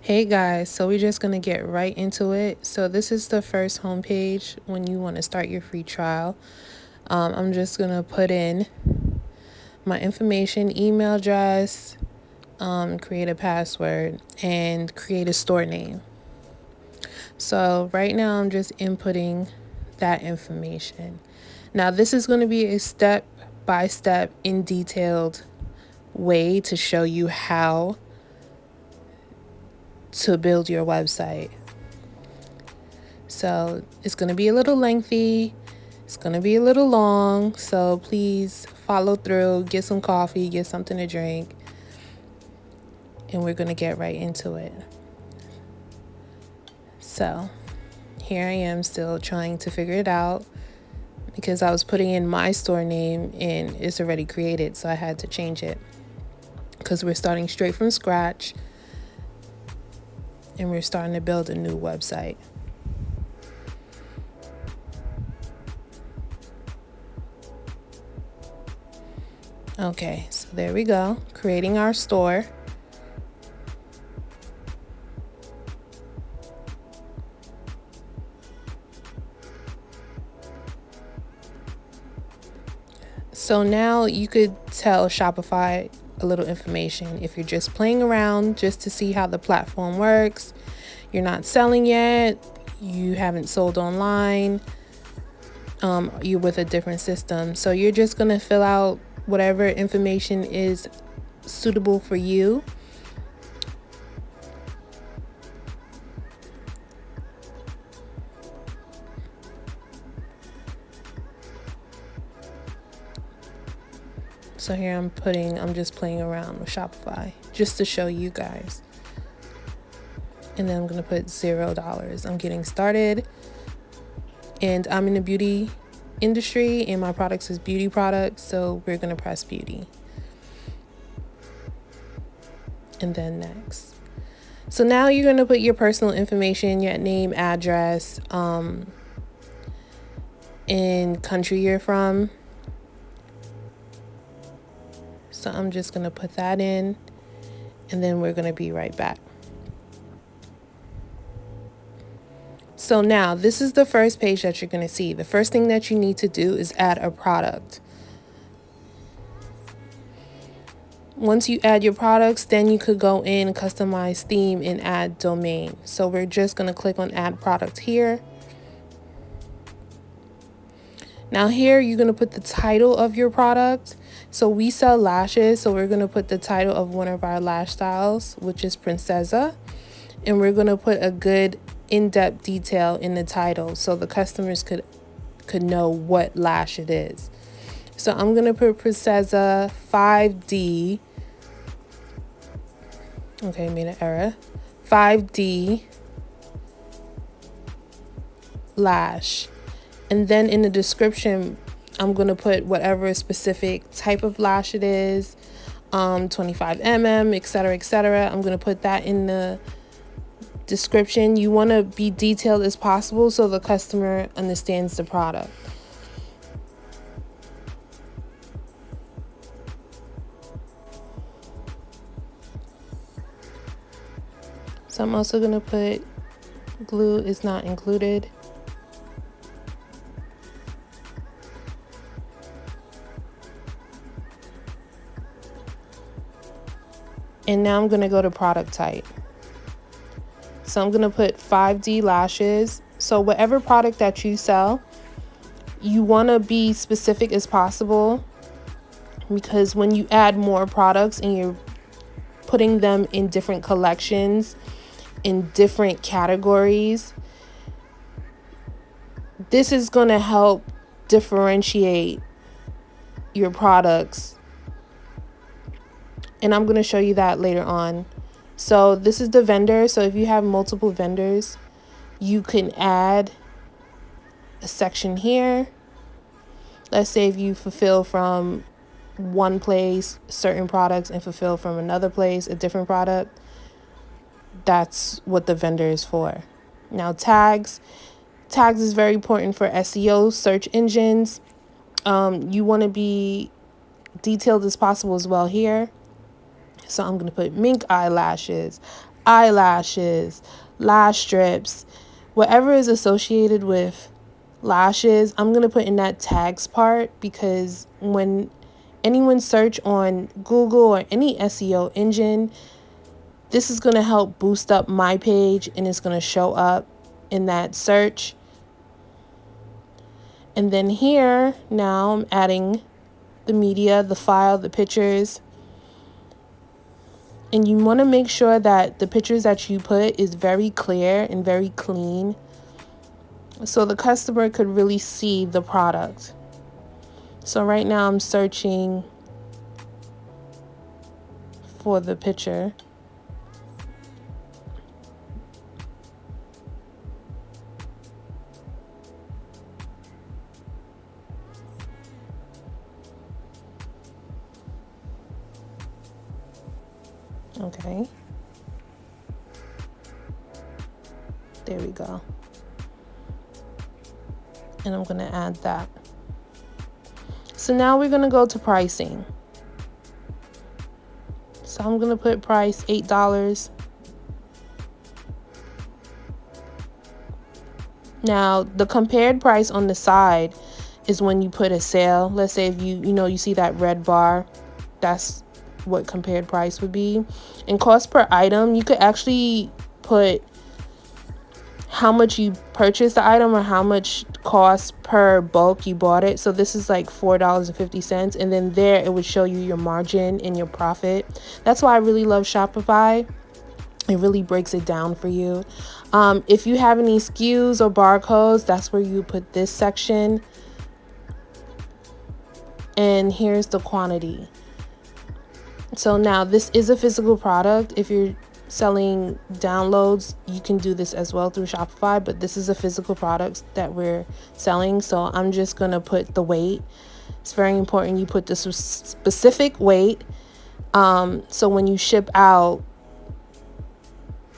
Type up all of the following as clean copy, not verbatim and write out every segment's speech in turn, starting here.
Hey guys, so we're just going to get right into it. So this is the first homepage when you want to start your free trial. I'm just going to put in my information, email address, create a password, and create a store name. So right now I'm just inputting that information. Now this is going to be a step-by-step in detailed way to show you how to build your website. So it's going to be a little lengthy. It's going to be a little long. So please follow through, get some coffee, get something to drink, and we're going to get right into it. So here I am still trying to figure it out because I was putting in my store name and it's already created. So I had to change it because we're starting straight from scratch and we're starting to build a new website. Okay, so there we go, creating our store. So now you could tell Shopify a little information. If you're just playing around just to see how the platform works, you're not selling yet, you haven't sold online, you're with a different system. So you're just going to fill out whatever information is suitable for you. So here I'm just playing around with Shopify just to show you guys. And then I'm going to put $0. I'm getting started. And I'm in the beauty industry and my products is beauty products. So we're going to press beauty. And then next. So now you're going to put your personal information, your name, address, and country you're from. So I'm just going to put that in and then we're going to be right back. So now this is the first page that you're going to see. The first thing that you need to do is add a product. Once you add your products, then you could go in, customize theme, and add domain. So we're just going to click on add product here. Now here you're going to put the title of your product. So we sell lashes, so we're going to put the title of one of our lash styles, which is Princesa. And we're going to put a good in-depth detail in the title so the customers could know what lash it is. So I'm going to put Princesa 5D. Okay, made an error. 5D lash. And then in the description, I'm going to put whatever specific type of lash it is, 25 mm, etc., etc. I'm going to put that in the description. You want to be detailed as possible so the customer understands the product. So I'm also going to put glue is not included. And now I'm going to go to product type. So I'm going to put 5D lashes. So whatever product that you sell, you want to be specific as possible because when you add more products and you're putting them in different collections, in different categories, this is going to help differentiate your products. And I'm going to show you that later on. So this is the vendor. So if you have multiple vendors, you can add a section here. Let's say if you fulfill from one place certain products and fulfill from another place a different product, that's what the vendor is for. Now tags is very important for SEO, search engines. You want to be detailed as possible as well here. So I'm going to put mink eyelashes, eyelashes, lash strips, whatever is associated with lashes, I'm going to put in that tags part, because when anyone search on Google or any SEO engine, this is going to help boost up my page and it's going to show up in that search. And then here, now I'm adding the media, the file, the pictures. And you want to make sure that the pictures that you put is very clear and very clean, so the customer could really see the product. So right now I'm searching for the picture. Okay. There we go. And I'm going to add that. So now we're going to go to pricing. So I'm going to put price $8. Now, the compared price on the side is when you put a sale. Let's say if you see that red bar, that's what compared price would be. And cost per item, you could actually put how much you purchased the item or how much cost per bulk you bought it. So this is like $4.50, and then there it would show you your margin and your profit. That's why I really love Shopify. It really breaks it down for you. If you have any SKUs or barcodes, that's where you put this section. And here's the quantity. So now this is a physical product. If you're selling downloads, you can do this as well through Shopify, but this is a physical product that we're selling. So I'm just going to put the weight. It's very important you put the specific weight. So when you ship out,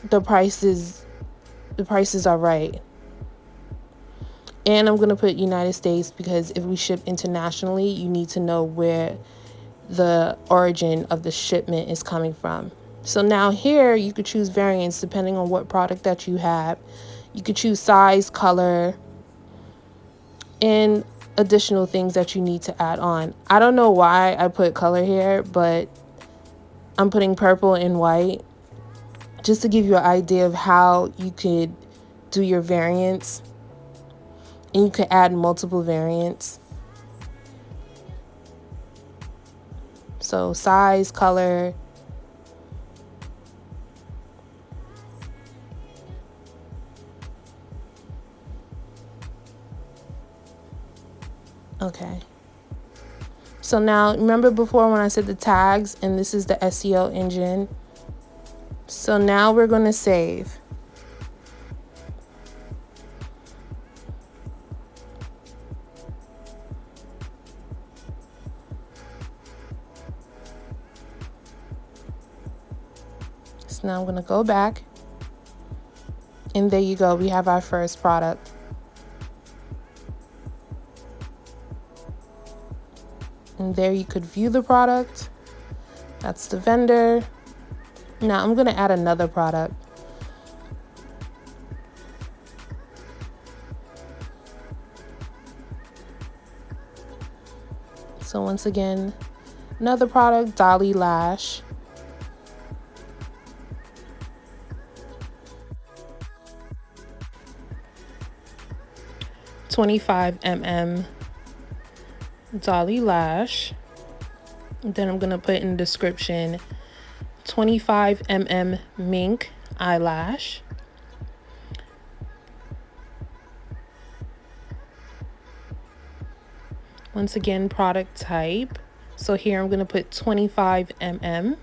the prices are right. And I'm going to put United States, because if we ship internationally, you need to know where the origin of the shipment is coming from. So now here you could choose variants depending on what product that you have. You could choose size, color, and additional things that you need to add on. I don't know why I put color here, but I'm putting purple and white just to give you an idea of how you could do your variants. And you could add multiple variants. So size, color. Okay. So now remember before when I said the tags, and this is the SEO engine. So now we're going to save. So now I'm going to go back. And there you go. We have our first product. And there you could view the product. That's the vendor. Now I'm going to add another product. So once again, another product, Dolly Lash. $25 Dolly Lash. Then I'm going to put in the description 25 mink eyelash. Once again, product type. So here I'm going to put 25 Add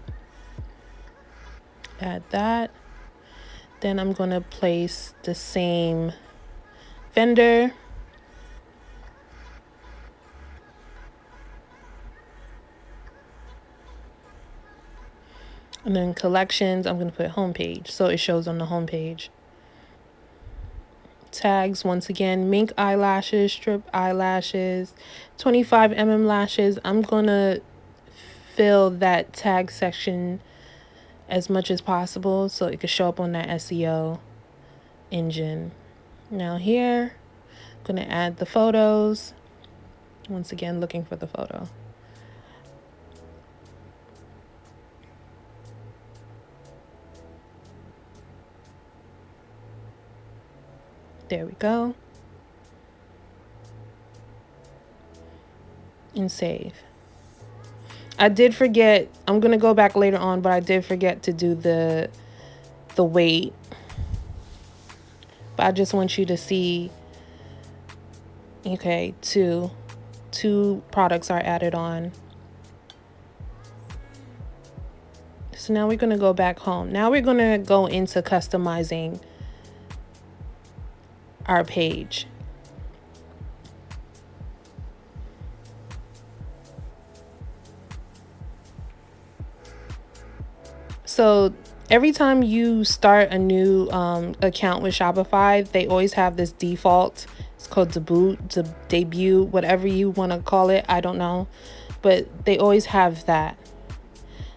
that. Then I'm going to place the same vendor. And then collections, I'm going to put homepage, so it shows on the homepage. Tags, once again, mink eyelashes, strip eyelashes, 25 lashes. I'm going to fill that tag section as much as possible so it could show up on that SEO engine. Now here, I'm going to add the photos. Once again, looking for the photo. There we go. And save. I did forget, I'm going to go back later on, but I did forget to do the weight. But I just want you to see, okay, two products are added on. So now we're going to go back home. Now we're going to go into customizing our page. So every time you start a new account with Shopify, they always have this default. It's called debut, whatever you want to call it. I don't know. But they always have that.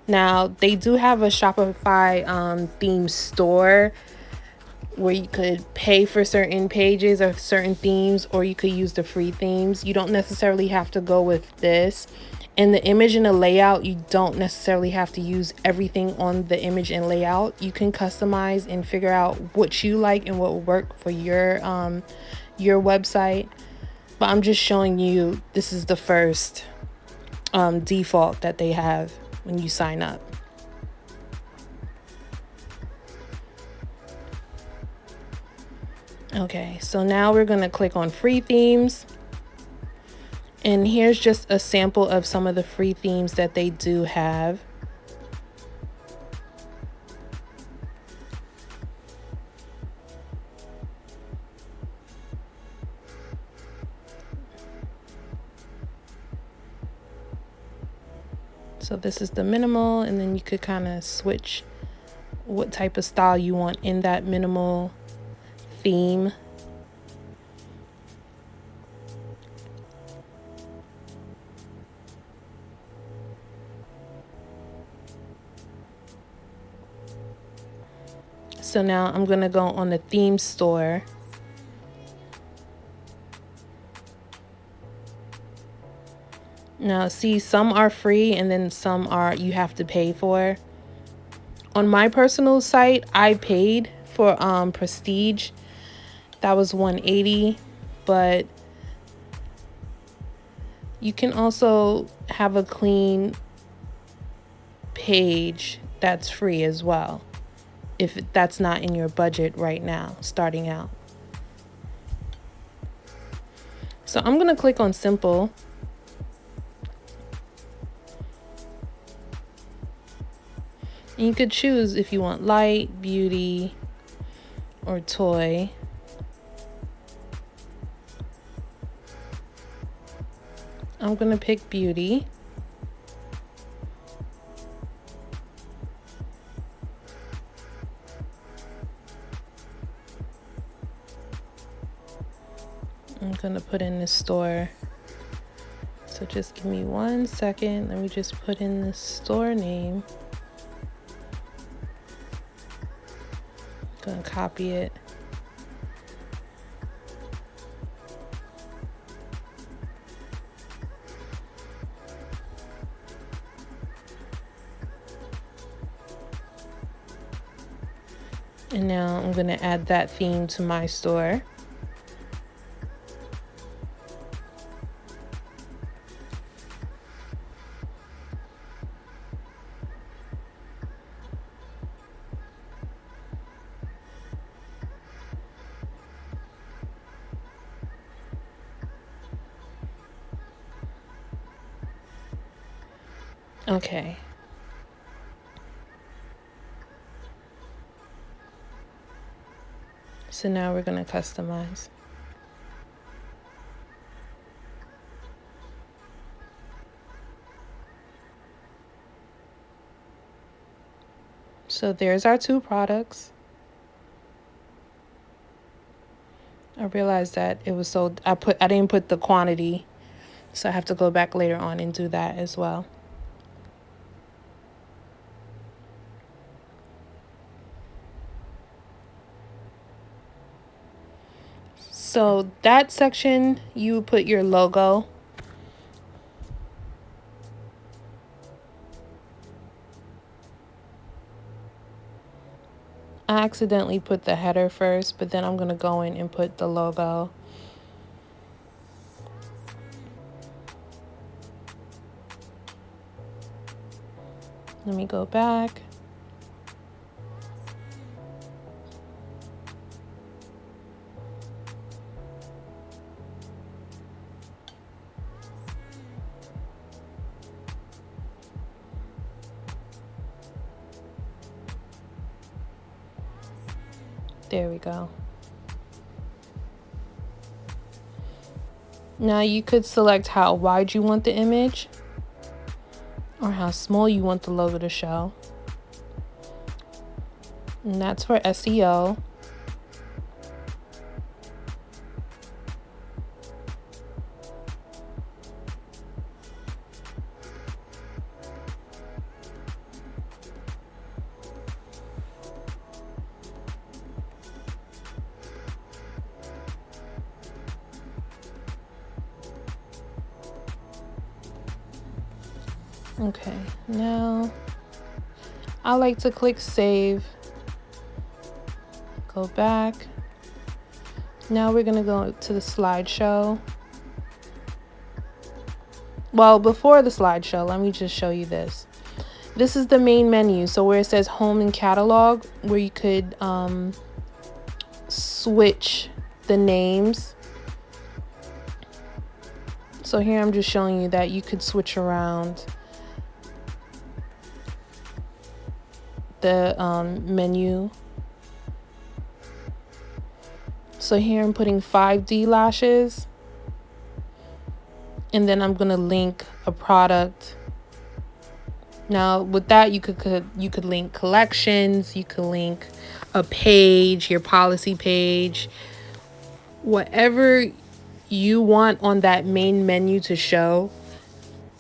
Now, they do have a Shopify theme store where you could pay for certain pages or certain themes, or you could use the free themes. You don't necessarily have to go with this. And the image and the layout, you don't necessarily have to use everything on the image and layout. You can customize and figure out what you like and what will work for your website. But I'm just showing you, this is the first default that they have when you sign up. Okay, so now we're going to click on free themes. And here's just a sample of some of the free themes that they do have. So this is the minimal, and then you could kind of switch what type of style you want in that minimal theme. So now I'm going to go on the theme store. Now see, some are free and then some are you have to pay for. On my personal site, I paid for Prestige. That was $180, but you can also have a clean page that's free as well, if that's not in your budget right now, starting out. So I'm going to click on simple. And you could choose if you want light, beauty, or toy. I'm going to pick beauty. I'm going to put in the store. So just give me 1 second. Let me just put in the store name. Gonna copy it. And now I'm gonna add that theme to my store. Okay. So now we're going to customize. So there's our 2 products. I realized that it was sold. I didn't put the quantity, so I have to go back later on and do that as well. So that section, you put your logo. I accidentally put the header first, but then I'm going to go in and put the logo. Let me go back. There we go. Now you could select how wide you want the image or how small you want the logo to show. And that's for SEO. Okay, now I like to click save, go back. Now we're gonna go to the slideshow. Well, before the slideshow, let me just show you this. This is the main menu. So where it says home and catalog, where you could switch the names. So here I'm just showing you that you could switch around the menu. So here I'm putting 5D lashes, and then I'm gonna link a product. Now with that, you could link collections, you could link a page, your policy page, whatever you want on that main menu to show,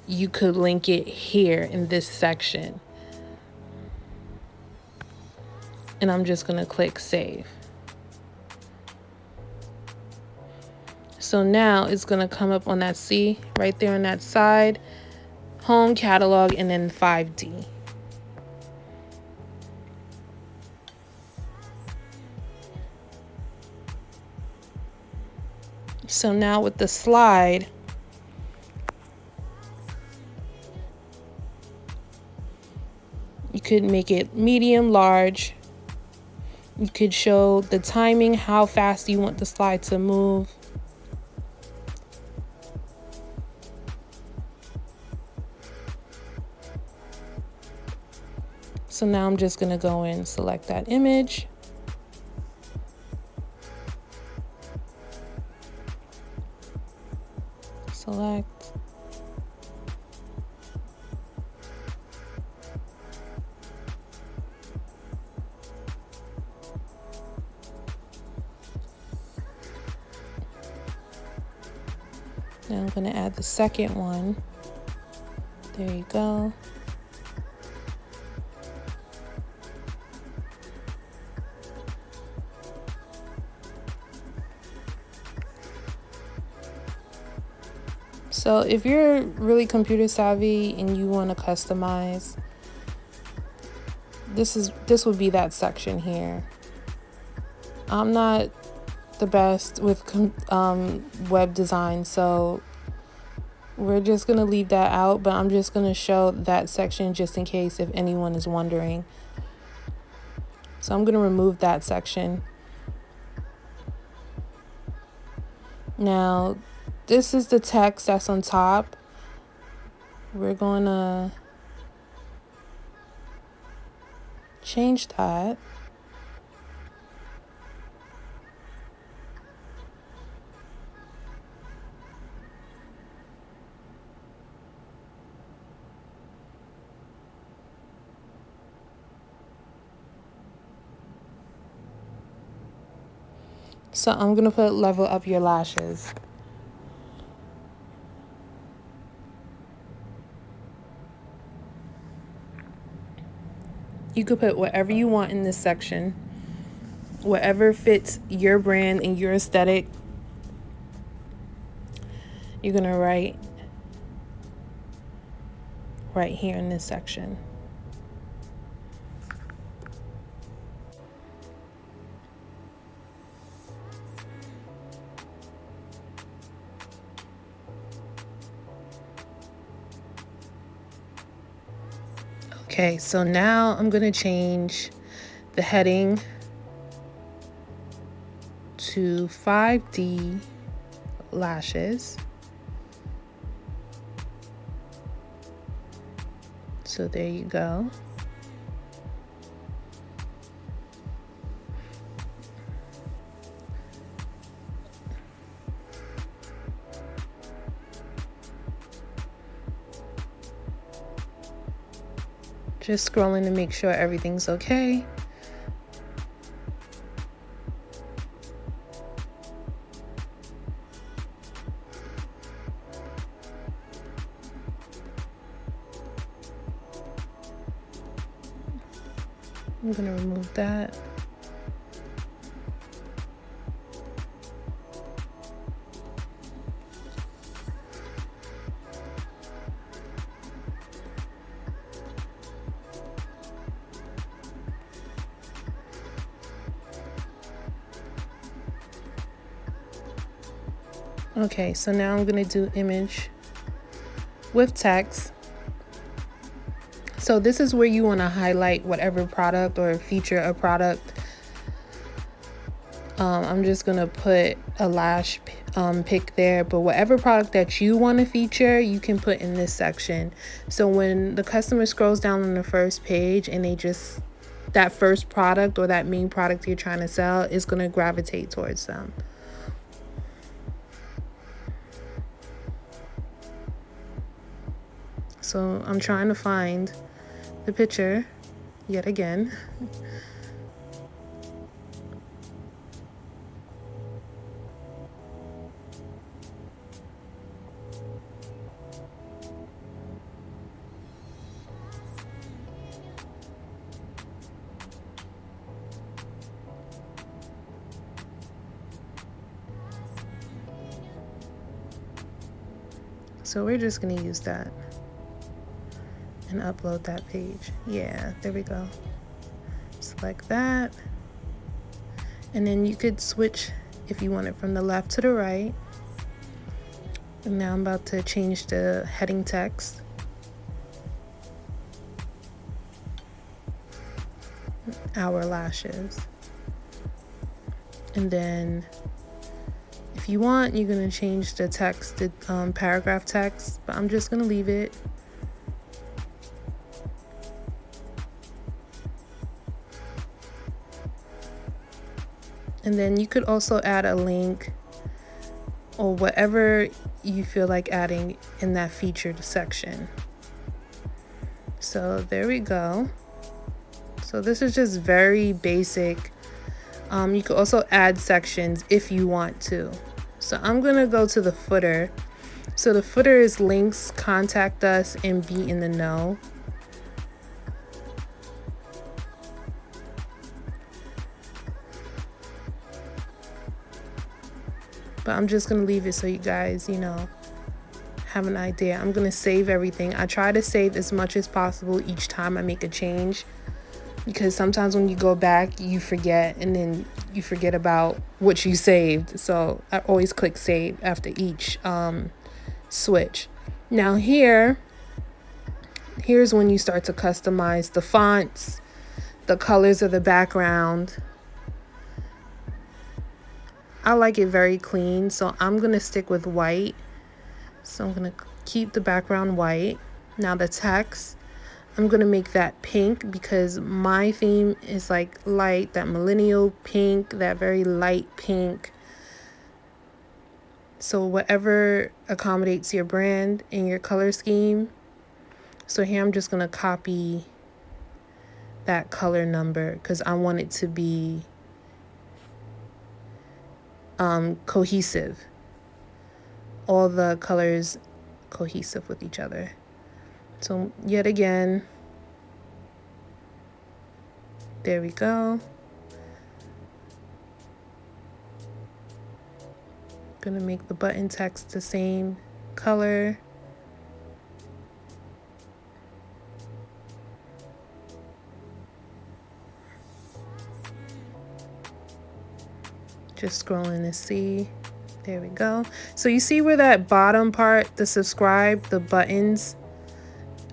you could link it here in this section. And I'm just gonna click save. So now it's gonna come up on that C right there on that side, home, catalog, and then 5D. So now with the slide, you could make it medium, large. You could show the timing, how fast you want the slide to move. So now I'm just gonna go in and select that image. Select. Now I'm gonna add the second one. There you go. So if you're really computer savvy and you want to customize, this would be that section here. I'm not the best with web design, so we're just gonna leave that out, but I'm just gonna show that section just in case if anyone is wondering. So I'm gonna remove that section. Now this is the text that's on top. We're gonna change that. So I'm gonna put level up your lashes. You could put whatever you want in this section, whatever fits your brand and your aesthetic. you're going to write right here in this section. Okay, so now I'm going to change the heading to 5D lashes. So there you go. Just scrolling to make sure everything's okay. I'm going to remove that. Okay, so now I'm going to do image with text. So this is where you want to highlight whatever product or feature a product. I'm just going to put a lash pick there, but whatever product that you want to feature, you can put in this section. So when the customer scrolls down on the first page and that first product or that main product you're trying to sell is going to gravitate towards them. So I'm trying to find the picture yet again. So we're just going to use that and upload that page. Yeah, there we go. Select that. And then you could switch if you want it from the left to the right. And now I'm about to change the heading text. Our lashes. And then if you want, you're going to change the text to paragraph text, but I'm just going to leave it. And then you could also add a link or whatever you feel like adding in that featured section. So there we go. So this is just very basic. You could also add sections if you want to. So I'm going to go to the footer. So the footer is links, contact us, and be in the know. But I'm just going to leave it so you guys, have an idea. I'm going to save everything. I try to save as much as possible each time I make a change, because sometimes when you go back, you forget, and then you forget about what you saved. So I always click save after each switch. Now here's when you start to customize the fonts, the colors of the background. I like it very clean, so I'm going to stick with white. So I'm going to keep the background white. Now the text, I'm going to make that pink because my theme is like light, that millennial pink, that very light pink. So whatever accommodates your brand and your color scheme. So here I'm just going to copy that color number because I want it to be cohesive. All the colors cohesive with each other. So yet again, there we go. Gonna make the button text the same color. Just scrolling to see. There we go. So you see where that bottom part, the subscribe, the buttons,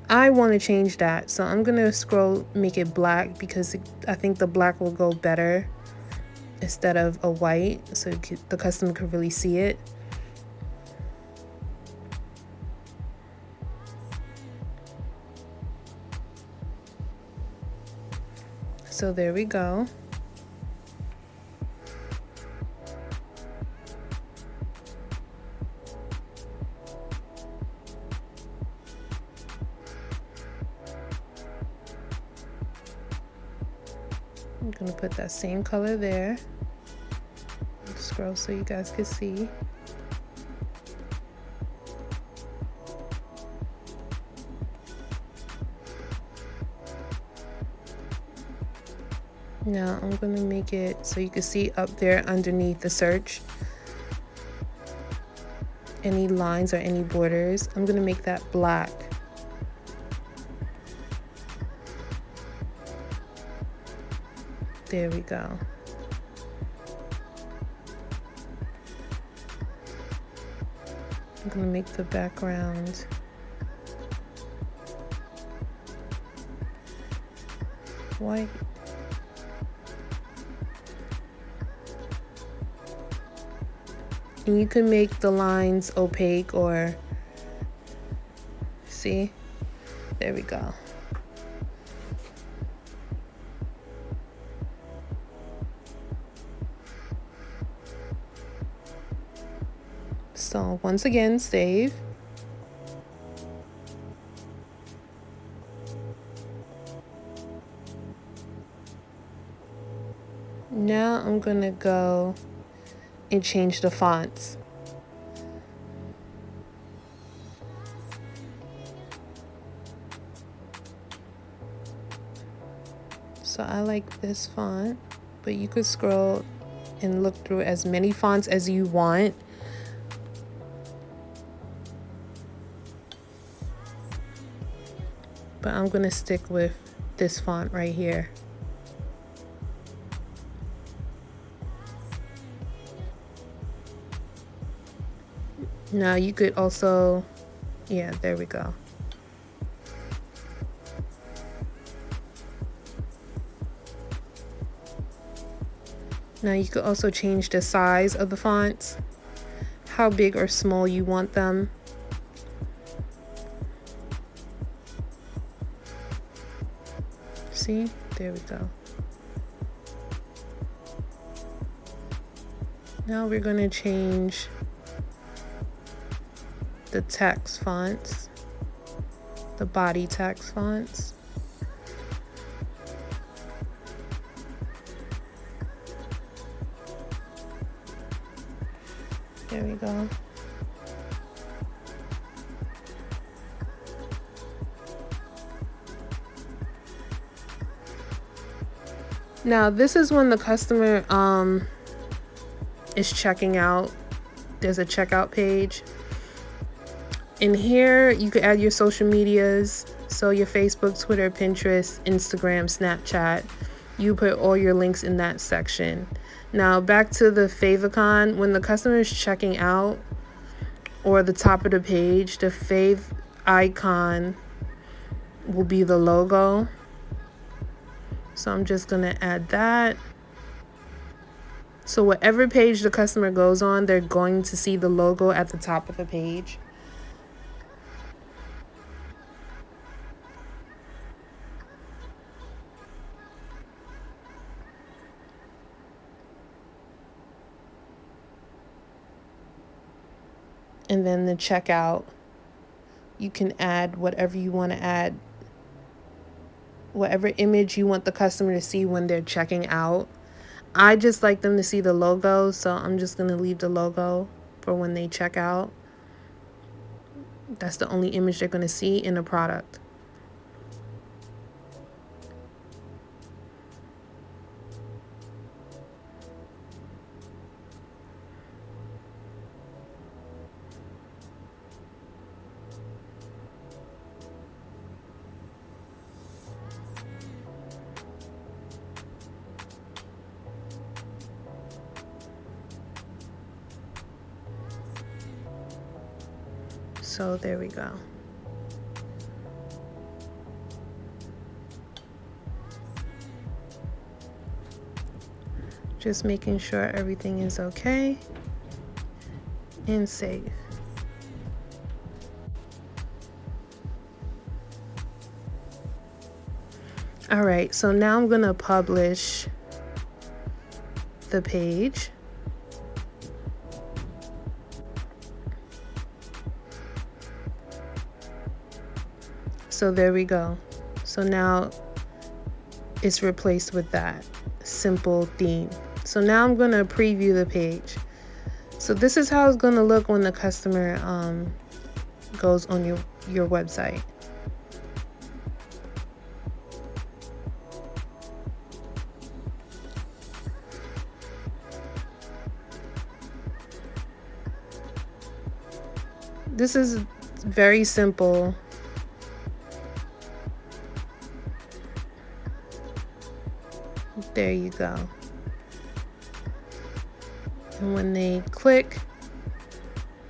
I want to change that. So I'm going to scroll, make it black because I think the black will go better instead of a white, so the customer could really see it. So there we go. I'm gonna put that same color there. Scroll so you guys can see. Now I'm gonna make it so you can see up there underneath the search any lines or any borders. I'm gonna make that black. There we go. I'm gonna make the background white. And you can make the lines opaque or, see? There we go. So once again, save. Now I'm gonna go and change the fonts. So I like this font, but you could scroll and look through as many fonts as you want. But I'm gonna stick with this font right here. Now you could also, yeah, there we go. Now you could also change the size of the fonts, how big or small you want them. See, there we go. Now we're gonna change the text fonts, the body text fonts. There we go. Now this is when the customer is checking out. There's a checkout page. In here, you could add your social medias. So your Facebook, Twitter, Pinterest, Instagram, Snapchat. You put all your links in that section. Now back to the favicon. When the customer is checking out or the top of the page, the fave icon will be the logo. So I'm just gonna add that. So whatever page the customer goes on, they're going to see the logo at the top of the page. And then the checkout, you can add whatever you want to add, whatever image you want the customer to see when they're checking out. I just like them to see the logo, so I'm just going to leave the logo for when they check out. That's the only image they're going to see in the product. So there we go. Just making sure everything is okay and safe. All right, so now I'm gonna publish the page. So there we go. So now it's replaced with that simple theme. So now I'm gonna preview the page. So this is how it's gonna look when the customer goes on your website. This is very simple. There you go. And when they click,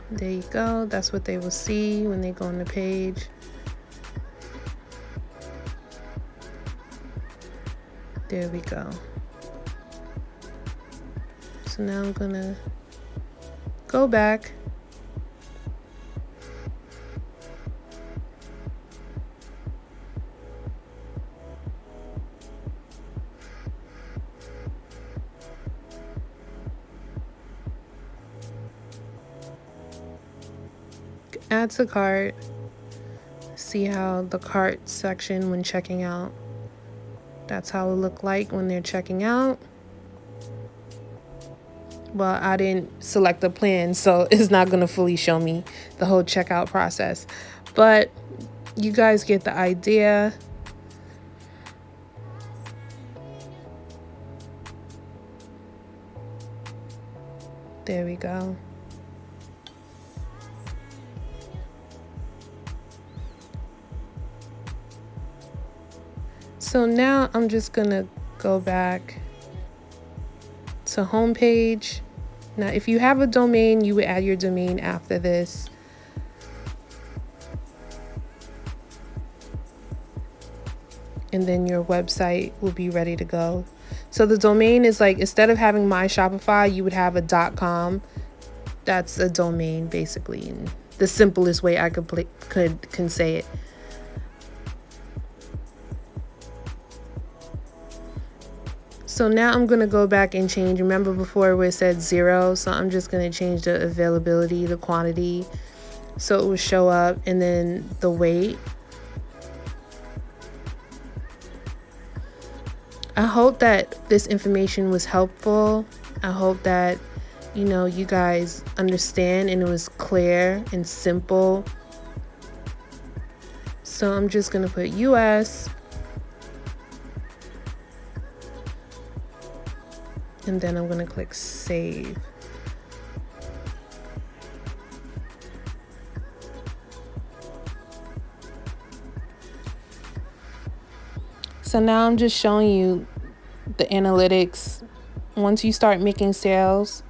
there you go. That's what they will see when they go on the page. There we go. So now I'm gonna go back. Add to cart. See how the cart section when checking out. That's how it look like when they're checking out. Well, I didn't select the plan, so it's not gonna fully show me the whole checkout process. But you guys get the idea. There we go. So now I'm just gonna go back to homepage. Now, if you have a domain, you would add your domain after this. And then your website will be ready to go. So the domain is like, instead of having my Shopify, you would have a .com. That's a domain, basically, in the simplest way I can say it. So now I'm going to go back and change. Remember before where it said 0? So I'm just going to change the availability, the quantity, so it will show up, and then the weight. I hope that this information was helpful. I hope that, you guys understand and it was clear and simple. So I'm just going to put US. And then I'm going to click save. So now I'm just showing you the analytics. Once you start making sales,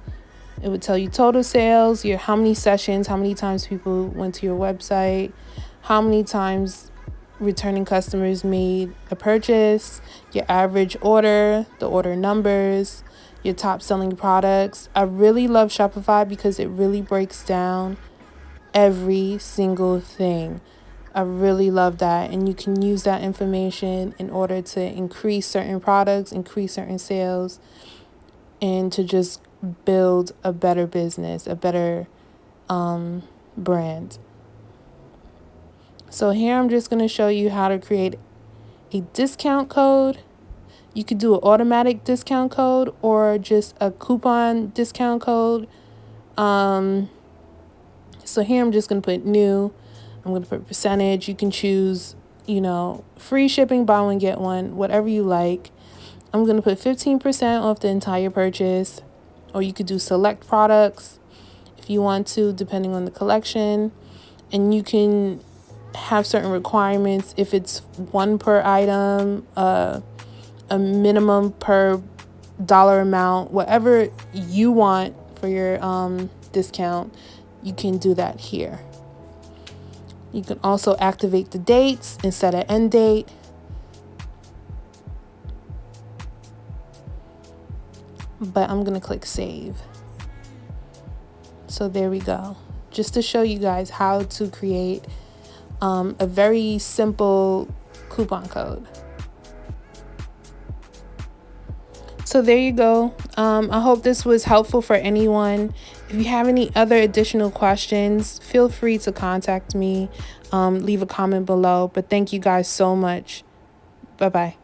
it would tell you total sales, how many sessions, how many times people went to your website, how many times returning customers made a purchase, your average order, the order numbers, your top selling products. I really love Shopify because it really breaks down every single thing. I really love that. And you can use that information in order to increase certain products, increase certain sales, and to just build a better business, a better brand. So here I'm just going to show you how to create a discount code. You could do an automatic discount code or just a coupon discount code. So here I'm just going to put new. I'm going to put percentage. You can choose, free shipping, buy one, get one, whatever you like. I'm going to put 15% off the entire purchase, or you could do select products if you want to, depending on the collection. And you can have certain requirements. If it's one per item, a minimum per dollar amount, whatever you want for your discount, you can do that here. You can also activate the dates instead of end date. But I'm going to click save. So there we go. Just to show you guys how to create a very simple coupon code. So there you go. I hope this was helpful for anyone. If you have any other additional questions, feel free to contact me. Leave a comment below. But thank you guys so much. Bye-bye.